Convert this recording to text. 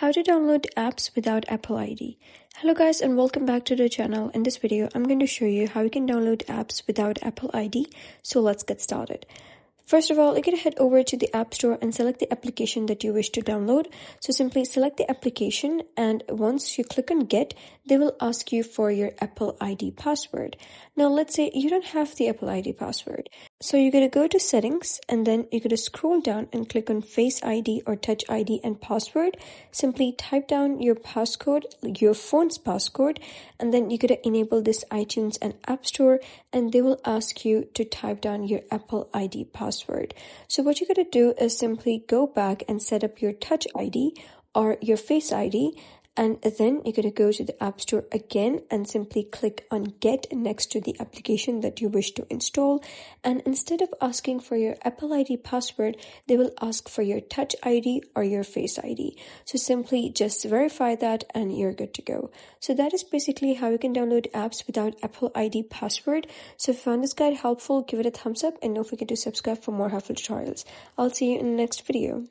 How to download apps without Apple ID. Hello guys and welcome back to the channel. In this video, I'm going to show you how you can download apps without Apple ID. So let's get started. First of all, you can head over to the App Store and select the application that you wish to download. So simply select the application, and once you click on Get, they will ask you for your Apple ID password. Now let's say you don't have the Apple ID password. So you're going to go to Settings, and then you're going to scroll down and click on Face ID or Touch ID and Password. Simply type down your passcode, your phone's passcode, and then you're going to enable this iTunes and App Store, and they will ask you to type down your Apple ID password. So what you're going to do is simply go back and set up your Touch ID or your Face ID, and then you're going to go to the App Store again and simply click on Get next to the application that you wish to install. And instead of asking for your Apple ID password, they will ask for your Touch ID or your Face ID. So simply just verify that and you're good to go. So that is basically how you can download apps without Apple ID password. So if you found this guide helpful, give it a thumbs up and don't forget to subscribe for more helpful tutorials. I'll see you in the next video.